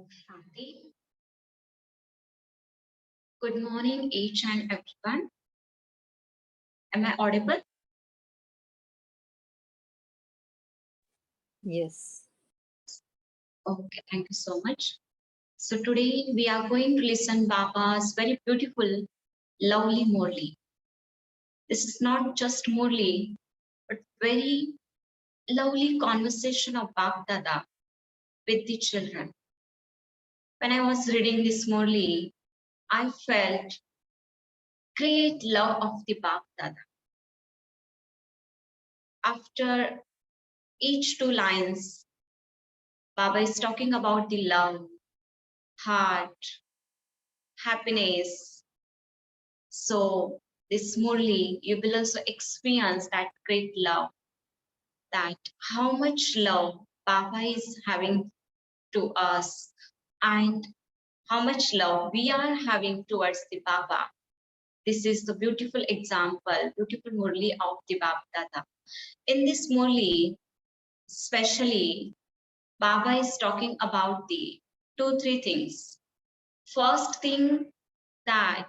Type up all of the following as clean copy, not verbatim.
Shanti. Good morning, each and everyone. Am I audible? Yes. Okay, thank you so much. So today we are going to listen Baba's very beautiful, lovely Murli. This is not just Murli, but very lovely conversation of Bab Dada with the children. When I was reading this Murli, I felt great love of the Bab Dada. After each two lines, Baba is talking about the love, heart, happiness. So this Murli, you will also experience that great love, that how much love Baba is having to us and how much love we are having towards the Baba. This is the beautiful example, beautiful Murli of the Baba Dada. In this Murli, especially, Baba is talking about the three things. First thing that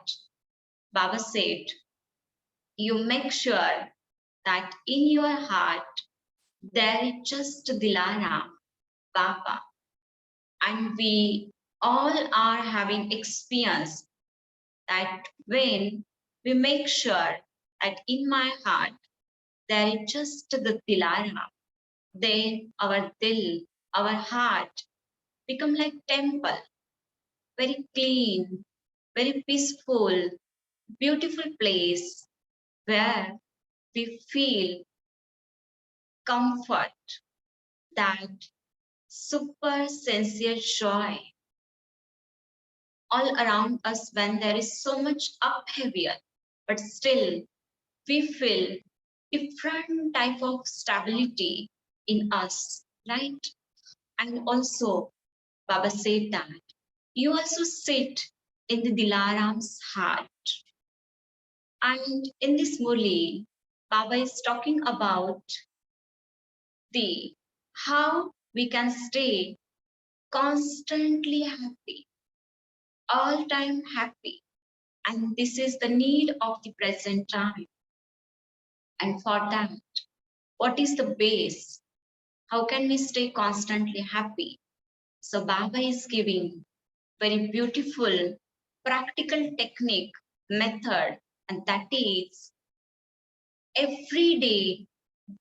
Baba said, you make sure that in your heart there is just Dilaram, Baba, and we all are having experience that when we make sure that in my heart there is just the Dilaram, then our dil, our heart become like temple, very clean, very peaceful, beautiful place where we feel comfort, that super sincere joy all around us when there is so much upheaval, but still we feel different type of stability in us, right? And also, Baba said that you also sit in the Dilaram's heart. And in this Murli, Baba is talking about the how we can stay constantly happy, all time happy. And this is the need of the present time. And for that, what is the base? How can we stay constantly happy? So Baba is giving very beautiful practical technique, method, and that is every day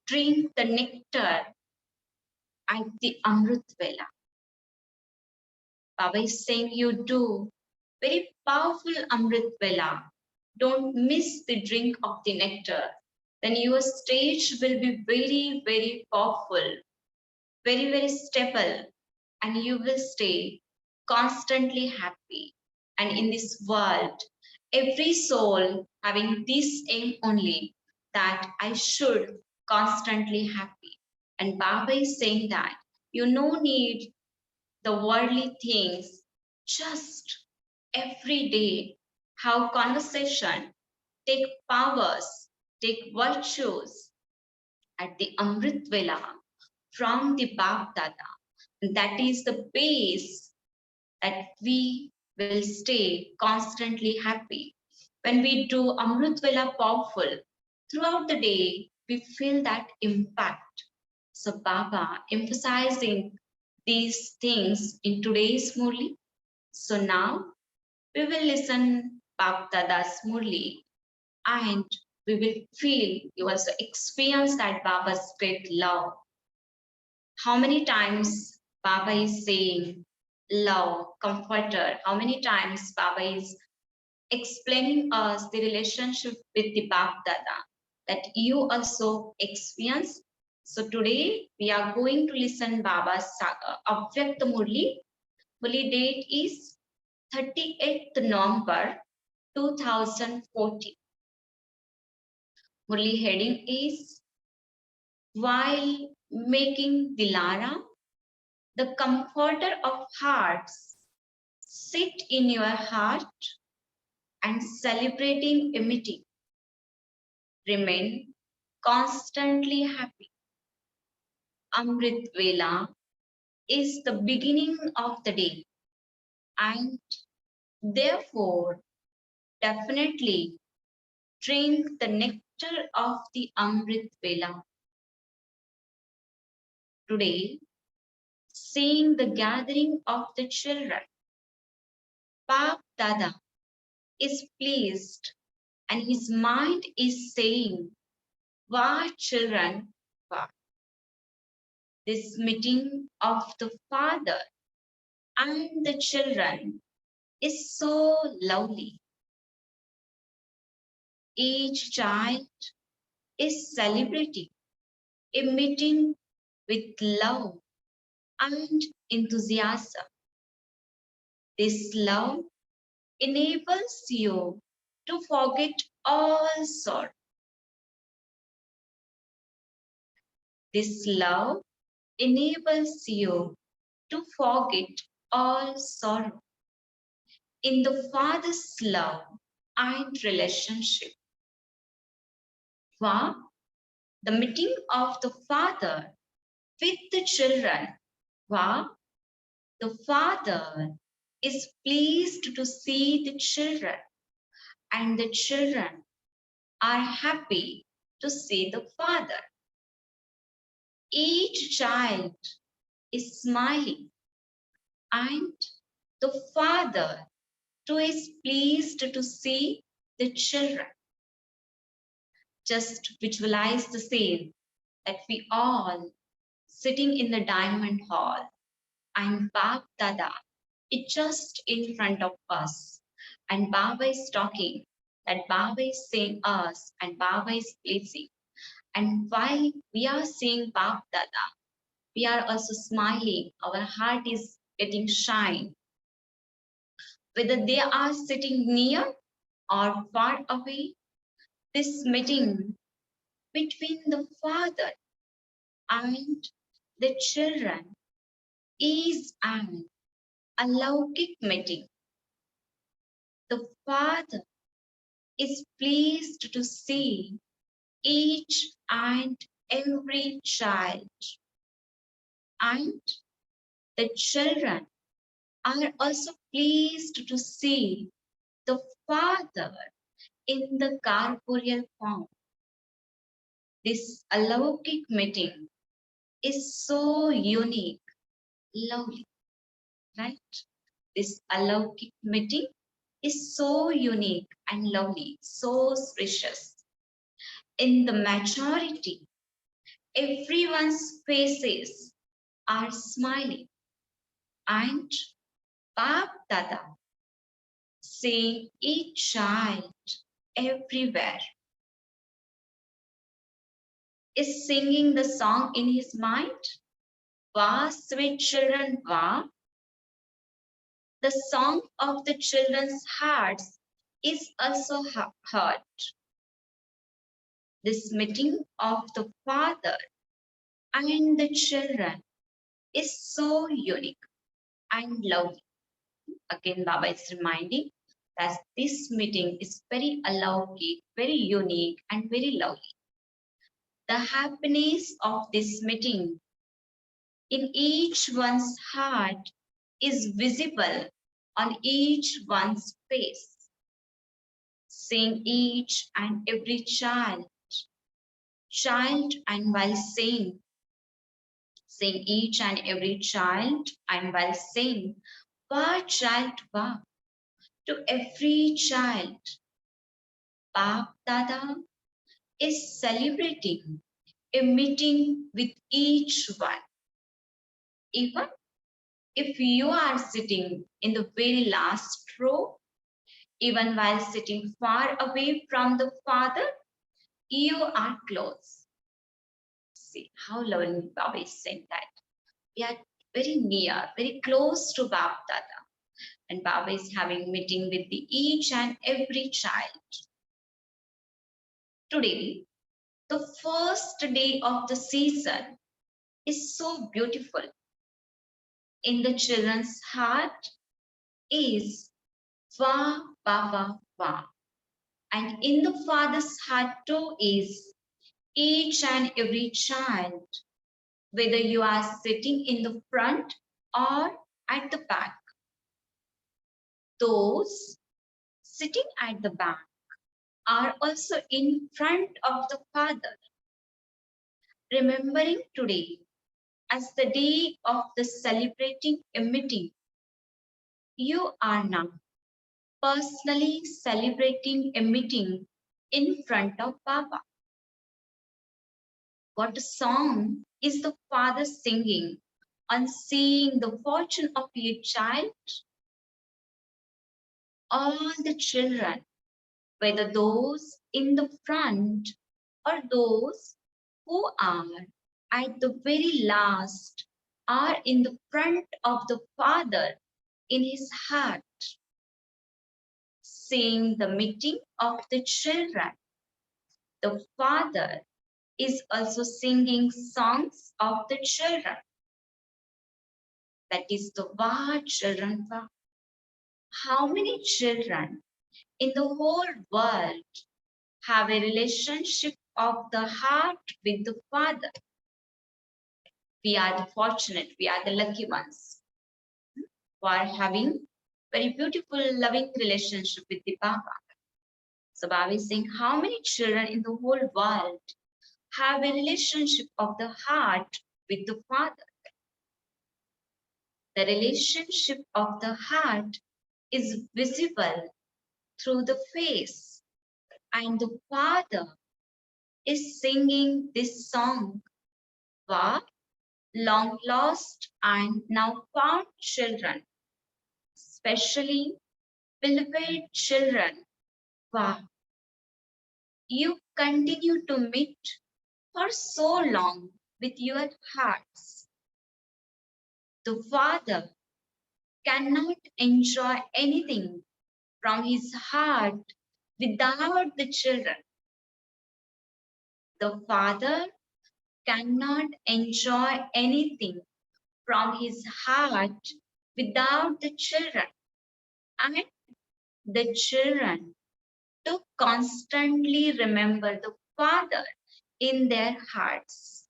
drink the nectar at the Amrit vela. Baba is saying you do very powerful Amrit vela. Don't miss the drink of the nectar. Then your stage will be very, very powerful, very, very stable, and you will stay constantly happy. And in this world, every soul having this aim only, that I should constantly happy. And Baba is saying that you no need the worldly things, just every day have conversation, take powers, take virtues at the Amrit Vela from the Bab Dada. That is the base that we will stay constantly happy. When we do Amrit Vela powerful, throughout the day, we feel that impact. So Baba emphasizing these things in today's Murli. So now we will listen Bab Dada's Murli and we will feel, you also experience that Baba's great love. How many times Baba is saying love, comforter, how many times Baba is explaining us the relationship with the Bab Dada that you also experience. So today we are going to listen Baba's Avyakt Murli. Murli date is 38th November 2014. Murli heading is while making Dilaram, the comforter of hearts, sit in your heart and celebrating amity. Remain constantly happy. Amrit Vela is the beginning of the day. and therefore definitely drink the nectar of the Amrit vela. Today, seeing the gathering of the children, Bap Dada is pleased and his mind is saying, Wah children, wah. This meeting of the father and the children is so lovely. Each child is celebrating a meeting with love and enthusiasm. This love enables you to forget all sorrow. This love enables you to forget all sorrow in the Father's love and relationship. Wow, the meeting of the Father with the children. Wow, the Father is pleased to see the children, and the children are happy to see the Father. Each child is smiling, and the Father too is pleased to see the children. Just visualize the scene that we all sitting in the diamond hall and Bab Dada is just in front of us and Baba is talking, that Baba is saying us and Baba is pleasing. And while we are seeing Bab Dada, we are also smiling. Our heart is getting shine. Whether they are sitting near or far away, this meeting between the father and the children is an alaukic meeting. The father is pleased to see each and every child, and the children are also pleased to see the father in the corporeal form. This alaukic meeting is so unique, lovely, right? This alaukic meeting is so unique and lovely, so precious. In the majority, everyone's faces are smiling, and Bab Dada seeing each child everywhere is singing the song in his mind. Wah, sweet children, wah. The song of the children's hearts is also heard. This meeting of the father and the children is so unique and lovely. Again, Baba is reminding that this meeting is very alaukic, very unique, and very lovely. The happiness of this meeting in each one's heart is visible on each one's face. Seeing each and every child, and while seeing each and every child, and while saying, Wah, child, wah, to every child, Bap Dada is celebrating a meeting with each one. Even if you are sitting in the very last row, even while sitting far away from the Father, you are close. See how lovely Baba is saying that. We are very near, very close to Baba Dada. And Baba is having meeting with each and every child. Today, the first day of the season is so beautiful. In the children's heart is Va Baba Va. And in the father's heart too is each and every child, whether you are sitting in the front or at the back. Those sitting at the back are also in front of the Father, remembering today as the day of the celebrating a meeting. You are now personally celebrating a meeting in front of Baba. What a song is the Father singing on seeing the fortune of your child? All the children, whether those in the front or those who are at the very last, are in the front of the Father in his heart, seeing the meeting of the children. The Father is also singing songs of the children. That is the Va children Va. How many children in the whole world have a relationship of the heart with the Father? We are the fortunate, we are the lucky ones who are having very beautiful, loving relationship with the Baba. So Baba is saying, how many children in the whole world have a relationship of the heart with the Father? The relationship of the heart is visible through the face, and the Father is singing this song, Va, long lost and now found children, especially beloved children. Va, you continue to meet for so long with your hearts. The Father cannot enjoy anything from his heart without the children. The Father cannot enjoy anything from his heart without the children. And the children to constantly remember the Father in their hearts.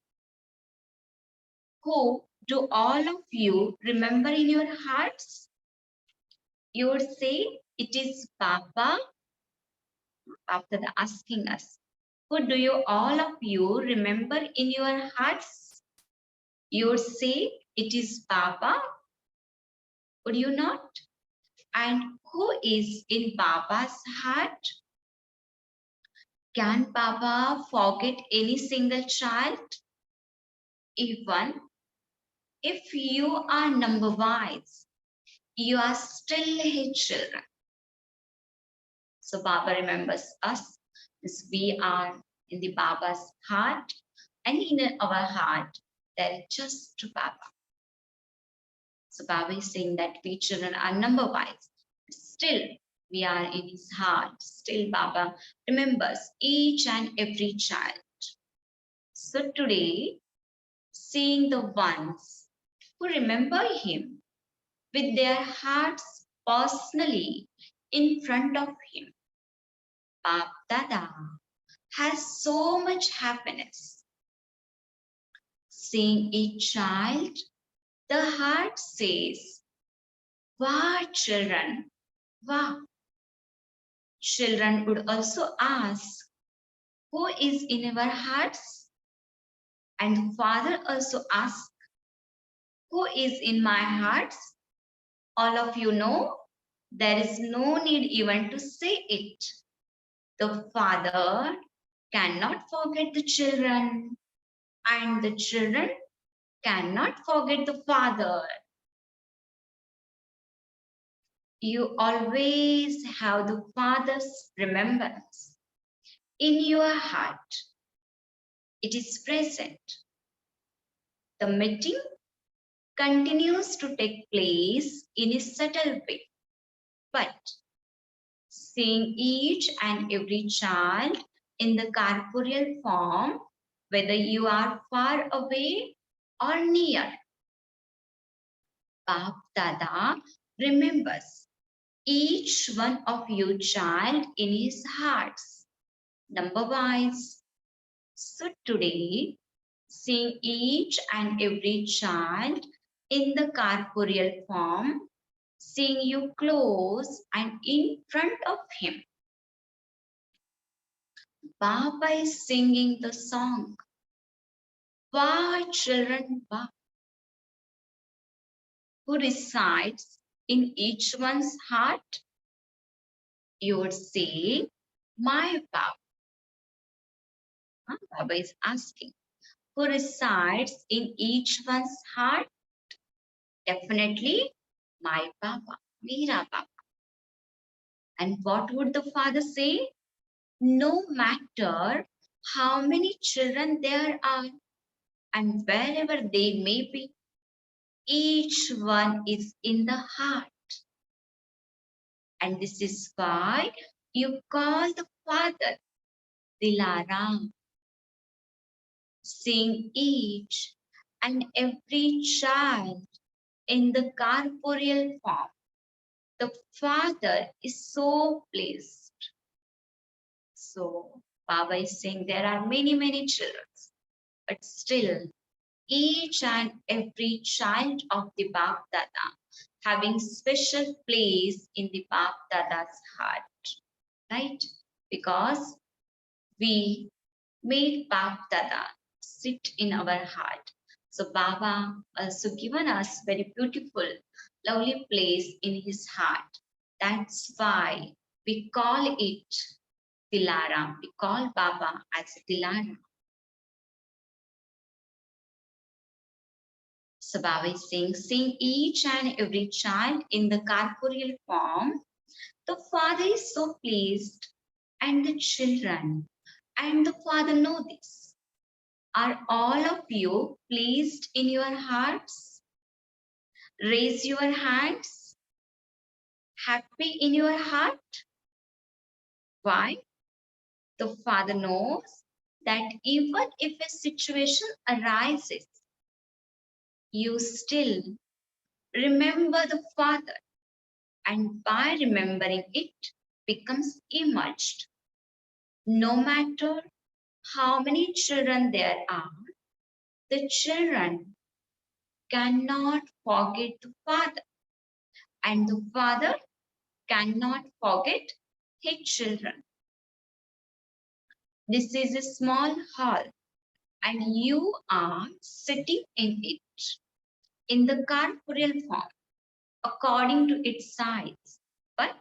Who do all of you remember in your hearts? You would say it is Baba. After asking us, who do you all of you remember in your hearts? You would say it is Baba. Would you not? And who is in Baba's heart? Can Baba forget any single child? Even if you are number wise, you are still his children. So Baba remembers us as we are in the Baba's heart, and in our heart, there is just Baba. So Baba is saying that we children are number wise. Still, we are in his heart. Still, Baba remembers each and every child. So today, seeing the ones who remember him with their hearts personally in front of him, Bab Dada has so much happiness. Seeing a child, the heart says, Wow, children, wow. Children would also ask, who is in our hearts? And Father also asks, who is in my hearts? All of you know, there is no need even to say it. The Father cannot forget the children, and the children cannot forget the Father. You always have the Father's remembrance in your heart. It is present. The meeting continues to take place in a subtle way, but seeing each and every child in the corporeal form, whether you are far away or near, Bap Dada remembers each one of you child in his hearts, number wise. So today, seeing each and every child in the corporeal form, seeing you close and in front of him. Baba is singing the song, Why Children Why, who resides in each one's heart. You would say, my Baba. Baba is asking, who resides in each one's heart? Definitely, my Baba, Mera Baba. And what would the father say? No matter how many children there are and wherever they may be, each one is in the heart. And this is why you call the father Dilaram, seeing each and every child in the corporeal form. The father is so pleased. So Baba is saying there are many, many children, but still each and every child of the Bap Dada having special place in the Bap Dada's heart, right? Because we made Bap Dada sit in our heart. So Baba also given us very beautiful, lovely place in his heart. That's why we call it Dilaram. We call Baba as Dilaram. So Baba is saying, seeing each and every child in the corporeal form, the Father is so pleased, and the children and the Father know this. Are all of you pleased in your hearts? Raise your hands. Happy in your heart? Why? The Father knows that even if a situation arises, you still remember the Father, and by remembering it becomes emerged. No matter how many children there are, the children cannot forget the Father, and the Father cannot forget his children. This is a small hall, and you are sitting in it in the corporeal form according to its size. But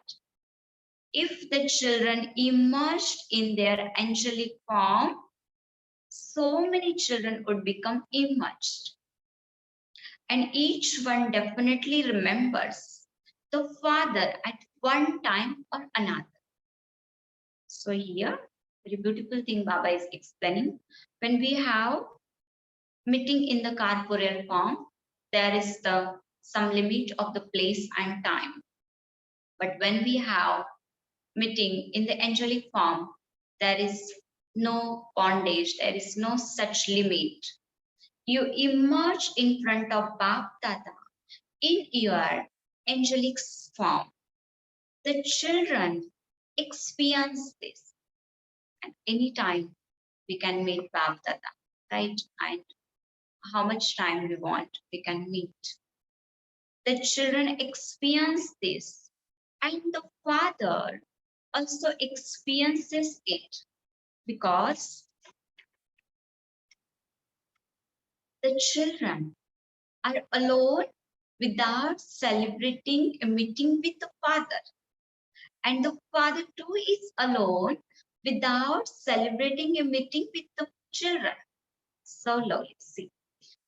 if the children emerged in their angelic form, so many children would become immersed. And each one definitely remembers the Father at one time or another. So here, very beautiful thing Baba is explaining. When we have meeting in the corporeal form, there is some limit of the place and time. But when we have meeting in the angelic form, there is no bondage, there is no such limit. You emerge in front of Bap Dada in your angelic form. The children experience this, and anytime we can meet Bap Dada, right? And how much time we want, we can meet. The children experience this, and the Father also experiences it, because the children are alone without celebrating a meeting with the Father. And the Father too is alone without celebrating a meeting with the children. So lovely. See,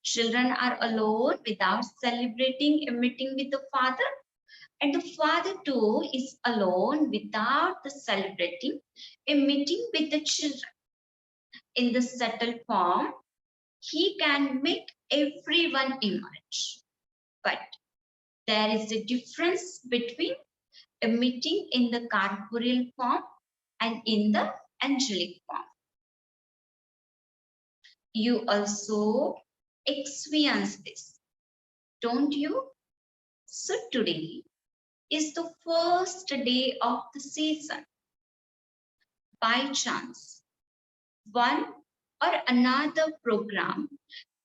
children are alone without celebrating a meeting with the Father. And the Father too is alone without the celebrating a meeting with the children. In the subtle form, he can make everyone emerge. But there is a difference between a meeting in the corporeal form and in the angelic form. You also experience this, don't you? So today is the first day of the season. By chance, one or another program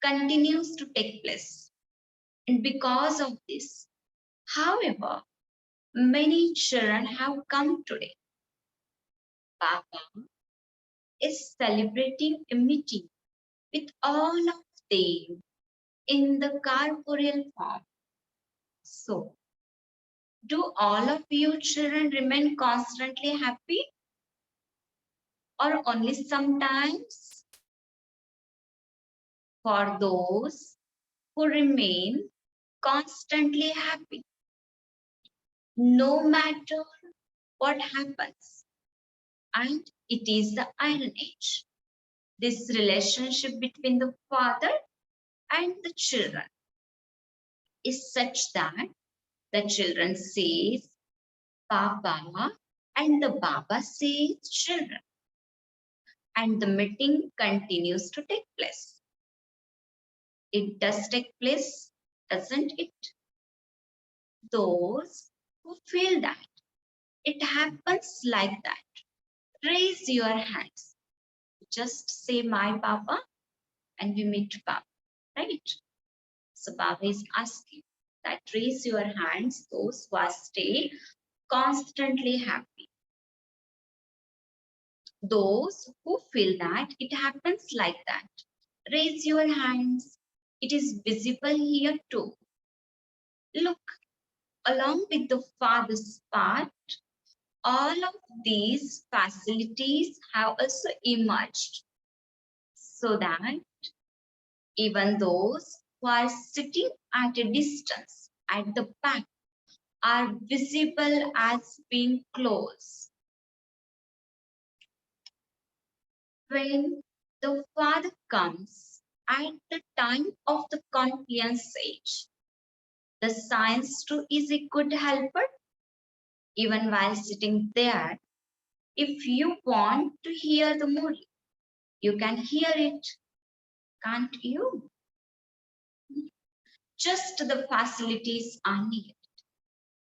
continues to take place. And because of this, However, many children have come today. Baba is celebrating a meeting with all of them in the corporeal form. So, do all of you children remain constantly happy or only sometimes? For those who remain constantly happy, no matter what happens, and it is the Iron Age. This relationship between the father and the children is such that the children says Baba and the Baba says children, and the meeting continues to take place. It does take place, doesn't it? Those who feel that it happens like that, raise your hands. Just say my Baba and we meet Baba, right? So Baba is asking that raise your hands, those who are stay constantly happy. Those who feel that it happens like that, raise your hands. It is visible here too. Look, along with the father's part, all of these facilities have also emerged so that even those who are sitting at a distance at the back are visible as being close. When the Father comes at the time of the confluence age, the science too is a good helper. Even while sitting there, if you want to hear the Murli, you can hear it, can't you? Just the facilities are needed.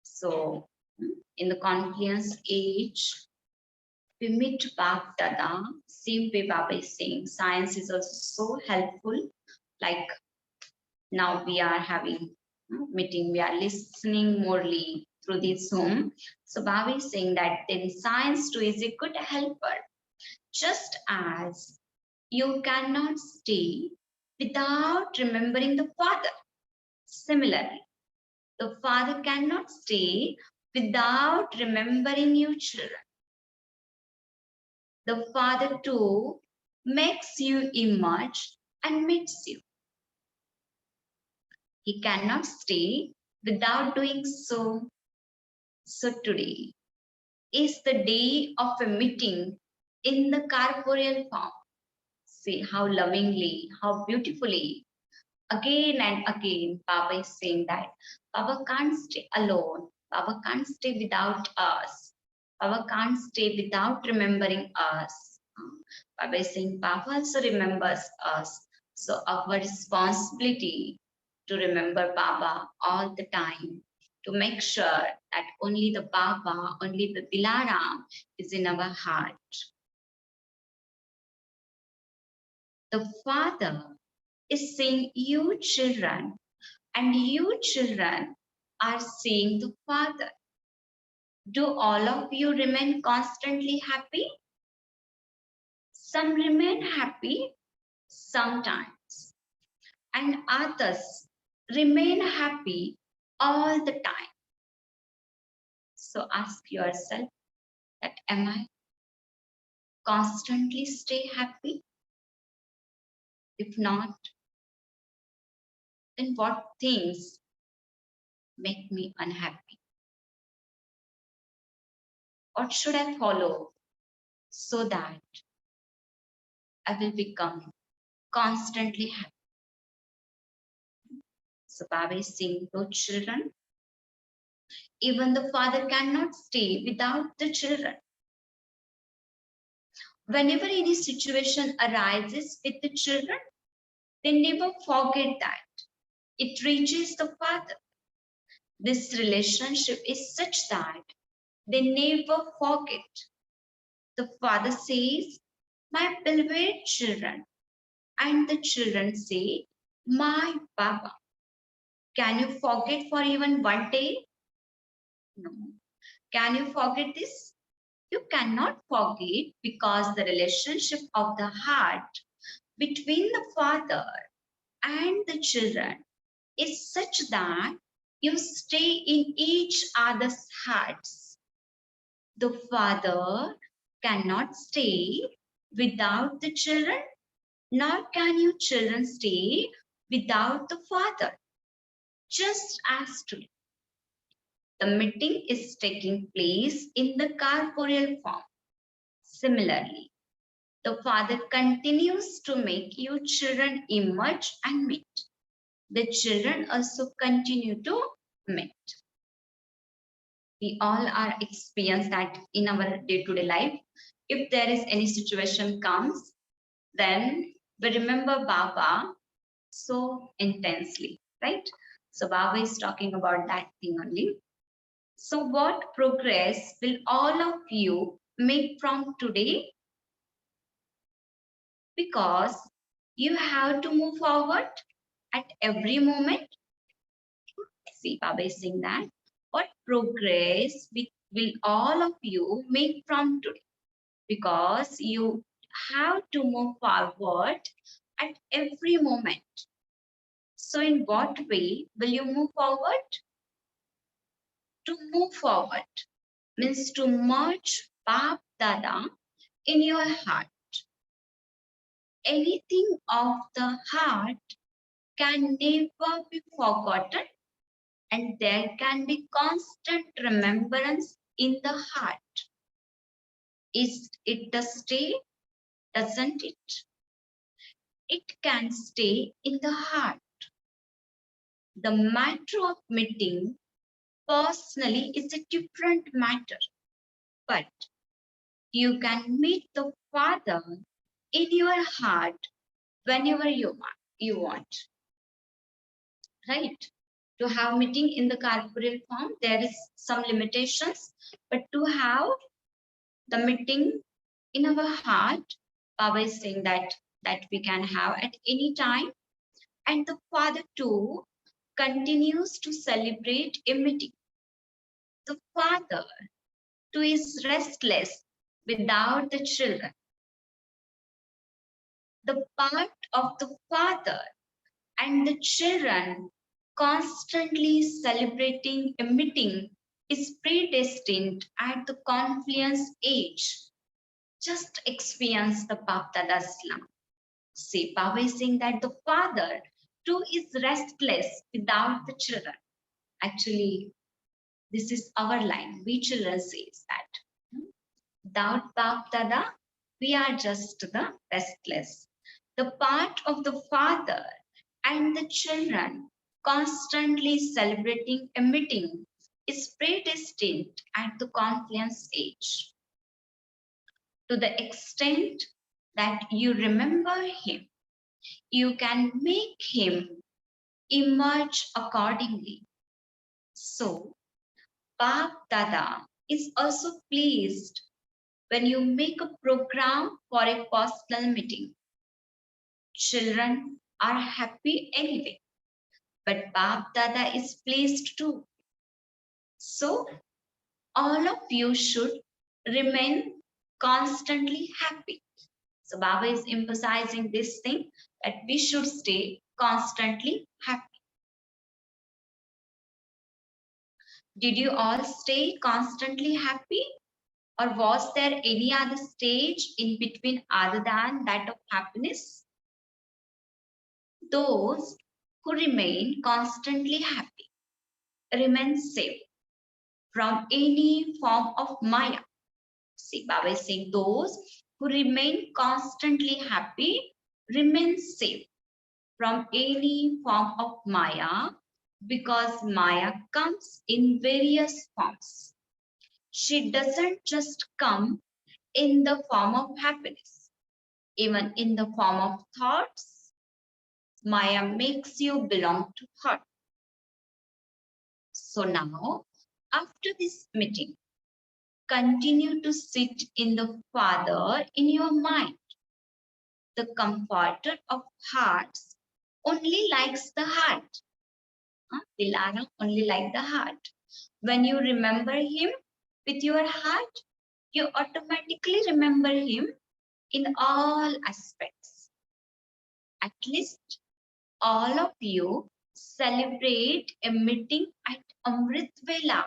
So, in the confluence age, we meet Bab Dada. Same way Baba is saying, science is also so helpful. Like now we are having meeting, we are listening morely through this Zoom. So Baba is saying that then science too is a good helper. Just as you cannot stay without remembering the Father. Similarly, the Father cannot stay without remembering you children. The Father too makes you emerge and meets you. He cannot stay without doing so. So today is the day of a meeting in the corporeal form. See how lovingly, how beautifully, again and again, Baba is saying that Baba can't stay alone. Baba can't stay without us. Baba can't stay without remembering us. Baba is saying Baba also remembers us. So our responsibility to remember Baba all the time, to make sure that only the Baba, only the Dilaram is in our heart. The Father is saying, you children, and you children are seeing the Father. Do all of you remain constantly happy? Some remain happy sometimes, and others remain happy all the time. So ask yourself that am I constantly stay happy? If not, then what things make me unhappy? What should I follow so that I will become constantly happy? So Baba is saying to children, even the father cannot stay without the children. Whenever any situation arises with the children, they never forget that it reaches the father. This relationship is such that they never forget. The father says, my beloved children, and the children say, my Baba. Can you forget for even one day? No. Can you forget this? You cannot forget, because the relationship of the heart between the father and the children is such that you stay in each other's hearts. The father cannot stay without the children, nor can you children stay without the father. Just as today, the meeting is taking place in the corporeal form. Similarly, the father continues to make you children emerge and meet. The children also continue to meet. We all are experience that in our day-to-day life. If there is any situation comes, then we remember Baba so intensely, right? So Baba is talking about that thing only. So what progress will all of you make from today? Because you have to move forward at every moment. See, Baba is saying that. What progress will all of you make from today? Because you have to move forward at every moment. So in what way will you move forward? To move forward means to merge Bap Dada in your heart. Anything of the heart can never be forgotten, and there can be constant remembrance in the heart. Is it the stay? Doesn't it? It can stay in the heart. The matter of meeting personally is a different matter, but you can meet the Father in your heart whenever you want, right? To have meeting in the corporeal form, there is some limitations, but to have the meeting in our heart, Baba is saying that we can have at any time, and the Father too continues to celebrate a meeting. The Father too is restless without the children. The part of the Father and the children constantly celebrating a meeting is predestined at the confluence age. Just experience the Baptada's Islam. See, Baba is saying that the father too is restless without the children. Actually, this is our line. We children says that. Without Baptada, we are just the restless. The part of the father and the children constantly celebrating a meeting is predestined at the confluence age. To the extent that you remember him, you can make him emerge accordingly. So, Bap Dada is also pleased when you make a program for a personal meeting. Children are happy anyway, but Bap Dada is pleased too. So, all of you should remain constantly happy. So, Baba is emphasizing this thing that we should stay constantly happy. Did you all stay constantly happy? Or was there any other stage in between other than that of happiness? Those who remain constantly happy remain safe from any form of Maya. See, Baba is saying those who remain constantly happy remain safe from any form of Maya, because Maya comes in various forms. She doesn't just come in the form of happiness, even in the form of thoughts. Maya makes you belong to her. So now, after this meeting, continue to sit in the Father in your mind. The comforter of hearts only likes the heart. Dilaram only like the heart. When you remember him with your heart, you automatically remember him in all aspects. At least all of you celebrate a meeting at Amrit vela,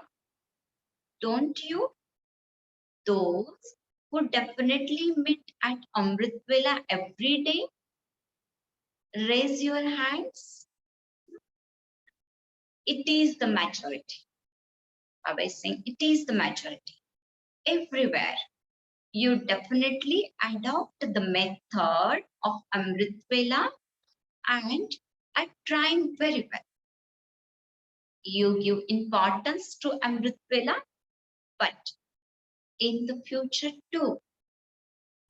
don't you? Those who definitely meet at Amrit vela every day, raise your hands. It is the majority. Baba is saying it is the majority. Everywhere, you definitely adopt the method of Amrit vela and are trying very well. You give importance to Amrit vela, but in the future too,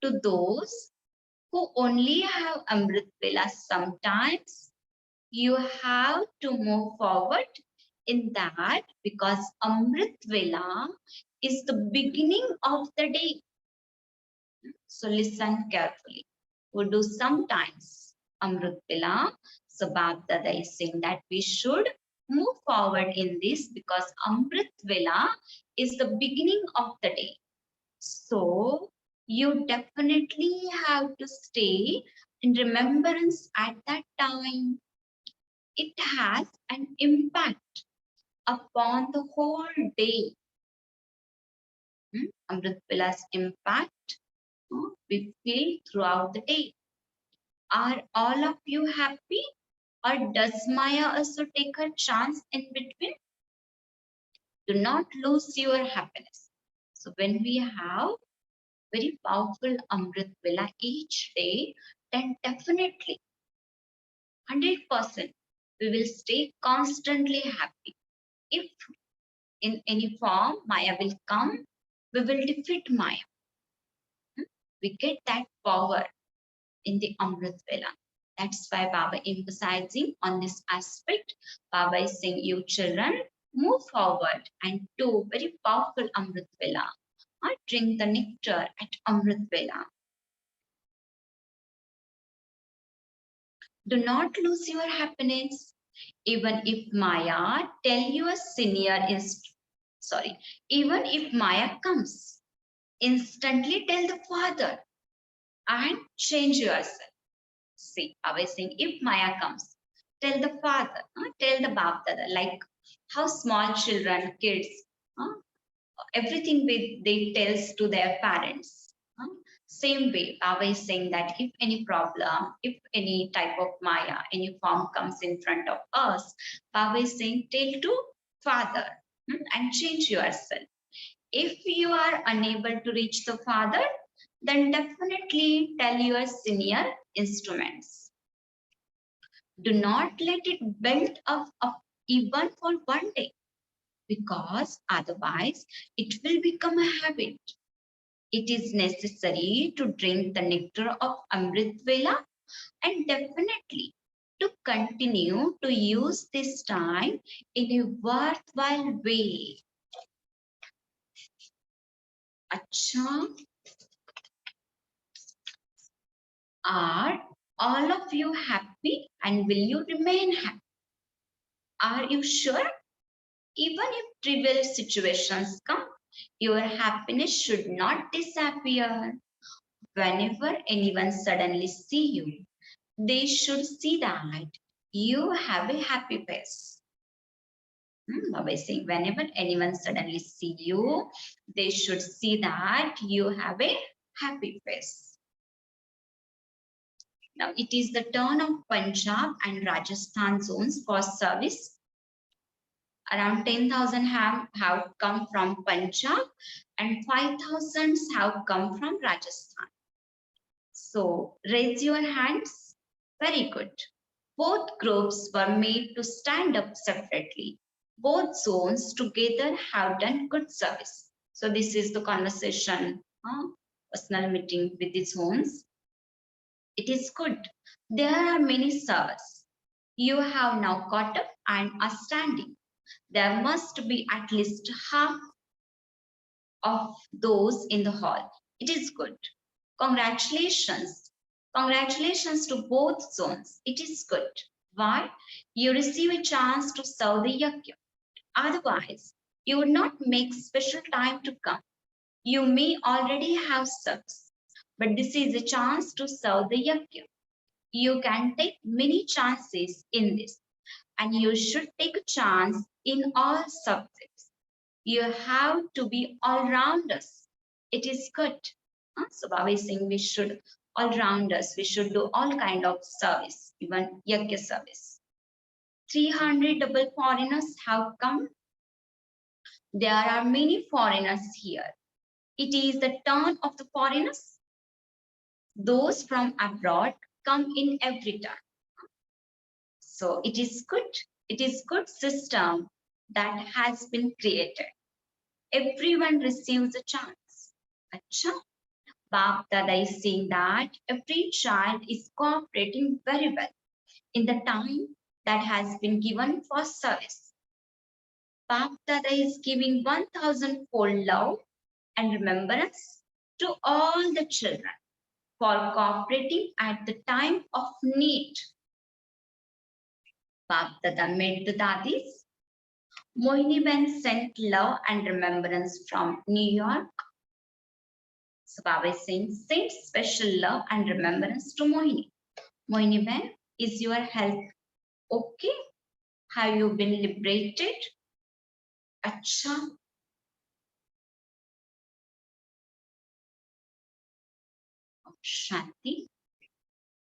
to those who only have Amrit vela sometimes, you have to move forward in that because Amrit vela is the beginning of the day. So listen carefully. We do sometimes Amrit vela. So Bab-Dada is saying that we should move forward in this because Amrit vela is the beginning of the day. So you definitely have to stay in remembrance at that time. It has an impact upon the whole day. Amrit vela's impact we feel throughout the day. Are all of you happy? Or does Maya also take her chance in between? Do not lose your happiness. So when we have very powerful Amrit vela each day, then definitely 100% we will stay constantly happy. If in any form Maya will come, we will defeat Maya. We get that power in the Amrit vela. That's why Baba emphasizing on this aspect. Baba is saying, you children, move forward and do very powerful Amrit vela. Drink the nectar at Amrit vela. Do not lose your happiness. Even if Maya tell you a senior is sorry, even if Maya comes, instantly tell the father and change yourself. See, I was saying if Maya comes, tell the father, tell the Bab-Dada, like how small children, kids, everything they tells to their parents. Same way, Baba is saying that if any problem, if any type of Maya, any form comes in front of us, Baba is saying tell to father and change yourself. If you are unable to reach the father, then definitely tell your senior instruments. Do not let it build up even for one day, because otherwise it will become a habit. It is necessary to drink the nectar of Amrit vela and definitely to continue to use this time in a worthwhile way. Acha, are all of you happy and will you remain happy? Are you sure? Even if trivial situations come, your happiness should not disappear. Whenever anyone suddenly see you, they should see that you have a happy face. Baba is saying, whenever anyone suddenly see you, they should see that you have a happy face. Now it is the turn of Punjab and Rajasthan zones for service. Around 10,000 have come from Punjab and 5,000 have come from Rajasthan. So raise your hands. Very good. Both groups were made to stand up separately. Both zones together have done good service. So this is the conversation, personal meeting with the zones. It is good. There are many servers. You have now caught up and are standing. There must be at least half of those in the hall. It is good. Congratulations. Congratulations to both zones. It is good. Why? You receive a chance to serve the yajna. Otherwise, you would not make special time to come. You may already have service, but this is a chance to serve the yajna. You can take many chances in this, and you should take a chance in all subjects. You have to be all rounders. It is good. So Baba is saying we should all rounders. We should do all kind of service, even yajna service. 300 double foreigners have come. There are many foreigners here. It is the turn of the foreigners. Those from abroad come in every turn. So it is good. It is good system that has been created. Everyone receives a chance. Acha. Bab Dada is saying that every child is cooperating very well in the time that has been given for service. Bab Dada is giving 1000-fold love and remembrance to all the children for cooperating at the time of need. Bab Dada made the dadis. Mohini Ben sent love and remembrance from New York. So Baba is saying, send special love and remembrance to Mohini. Mohini Ben, is your health okay? Have you been liberated? Acha. Shanti.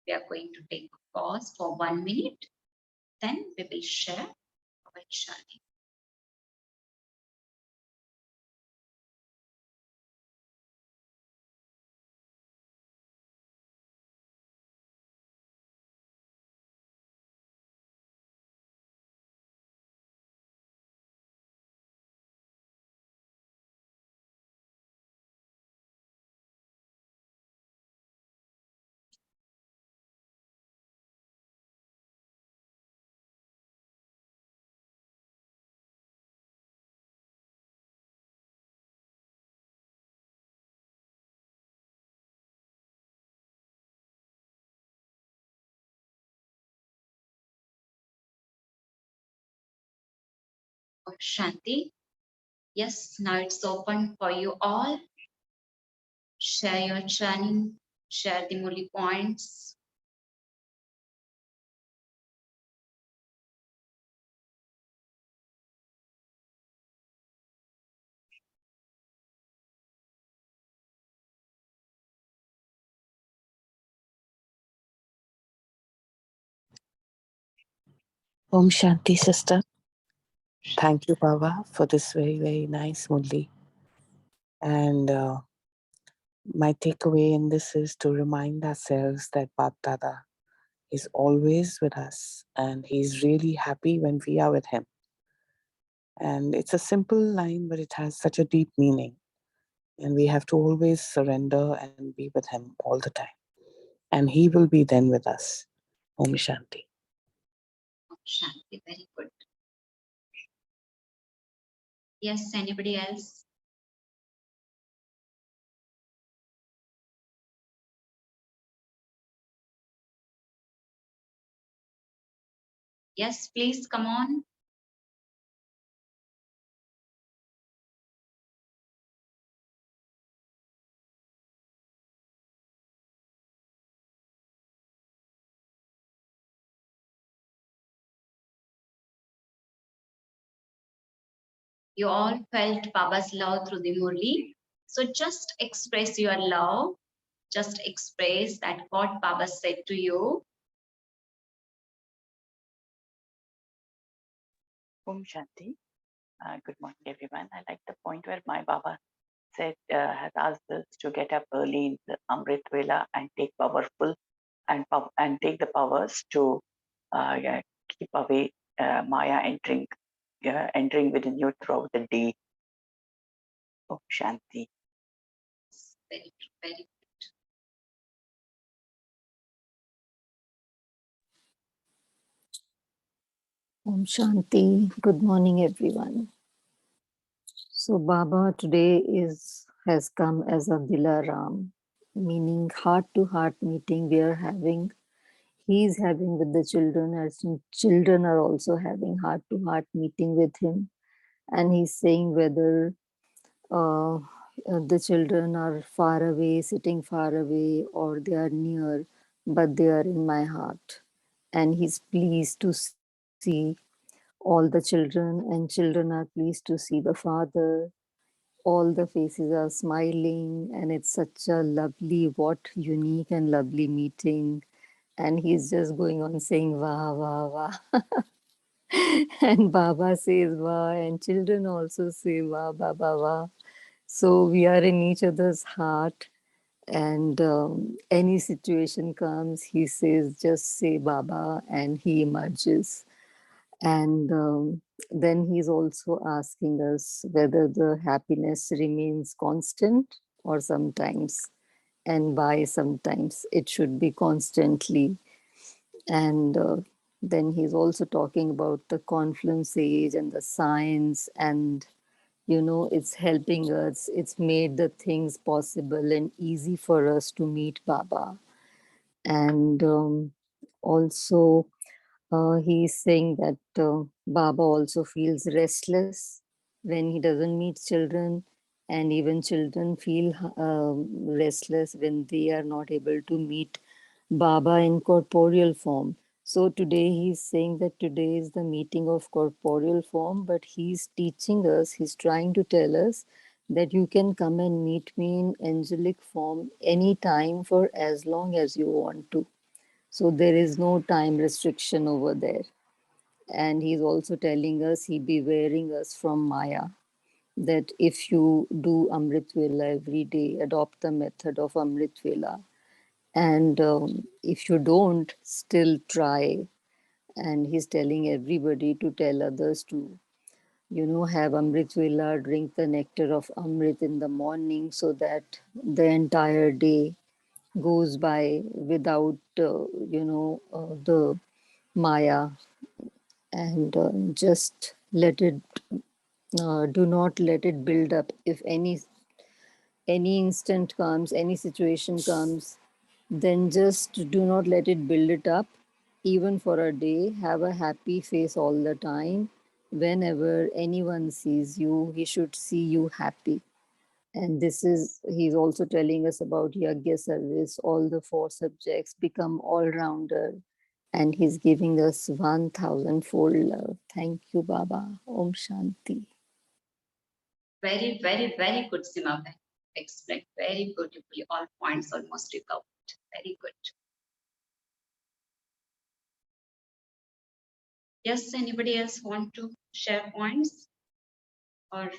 We are going to take a pause for 1 minute. Then we will share our journey. Shanti. Yes, now it's open for you all. Share your journey, share the Murli points. Om Shanti, sister. Thank you, Baba, for this very, very nice Murli. And my takeaway in this is to remind ourselves that Bab Dada is always with us and he's really happy when we are with him. And it's a simple line, but it has such a deep meaning. And we have to always surrender and be with him all the time. And he will be then with us. Om Shanti. Om Shanti, very good. Yes, anybody else? Yes, please come on. You all felt Baba's love through the Murli. So just express your love. Just express that what Baba said to you. Om Shanti. Good morning, everyone. I like the point where my Baba said, has asked us to get up early in the Amrit vela and take powerful and take the powers to keep away Maya entering within you throughout the day. Om Shanti. Very true, very good. Om Shanti. Good morning, everyone. So Baba today has come as a Dilaram, meaning heart-to-heart meeting we are having. he's having with the children, as children are also having heart-to-heart meeting with him. And he's saying whether the children are far away, sitting far away, or they are near, but they are in my heart. And he's pleased to see all the children, and children are pleased to see the father. All the faces are smiling, and it's such a lovely, what unique and lovely meeting. And he's just going on saying, "Wah, wah, wah." And Baba says, "Wah," and children also say, "Wah, Baba, wah." So we are in each other's heart, and any situation comes, he says, "Just say Baba," and he emerges. And then he's also asking us whether the happiness remains constant or sometimes, and why sometimes it should be constantly. And then he's also talking about the confluence age and the science, and it's helping us, it's made the things possible and easy for us to meet Baba. And also he's saying that Baba also feels restless when he doesn't meet children, and even children feel restless when they are not able to meet Baba in corporeal form. So today he's saying that today is the meeting of corporeal form, but he's teaching us, he's trying to tell us that you can come and meet me in angelic form anytime for as long as you want to. So there is no time restriction over there. And he's also telling us he bewaring us from Maya, that if you do Amrit Vela every day, adopt the method of Amrit Vela, and if you don't, still try. And he's telling everybody to tell others to, have Amrit Vela, drink the nectar of Amrit in the morning, so that the entire day goes by without, the Maya, and just let it, do not let it build up. If any instant comes, any situation comes, then just do not let it build it up. Even for a day, have a happy face all the time. Whenever anyone sees you, he should see you happy. And this is, he's also telling us about Yagya service, all the 4 subjects become all-rounder. And he's giving us 1000-fold love. Thank you, Baba. Om Shanti. Very, very, very good, Sima. Explained very beautifully. All points almost recovered. Very good. Yes, anybody else want to share points? Or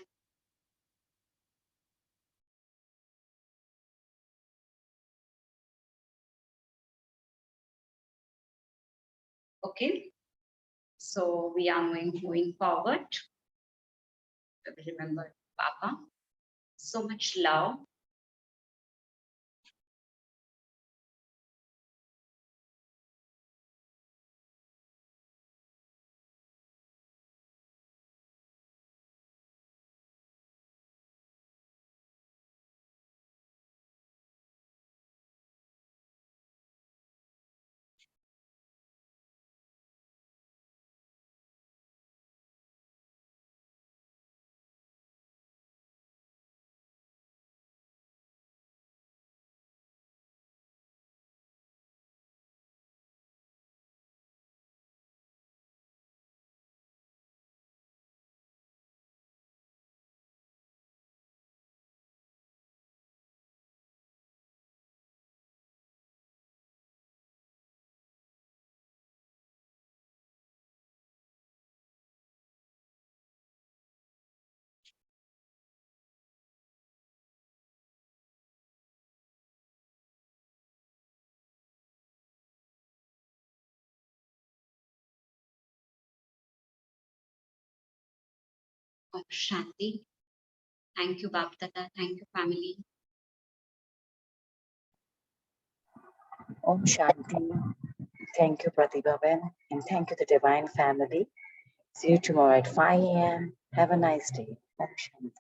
okay. So we are moving forward. Remember Papa. So much love. Om Shanti. Thank you, Baptata. Thank you, family. Om Shanti. Thank you, Pratibha Ben, and thank you, the Divine Family. See you tomorrow at 5 a.m. Have a nice day. Om Shanti.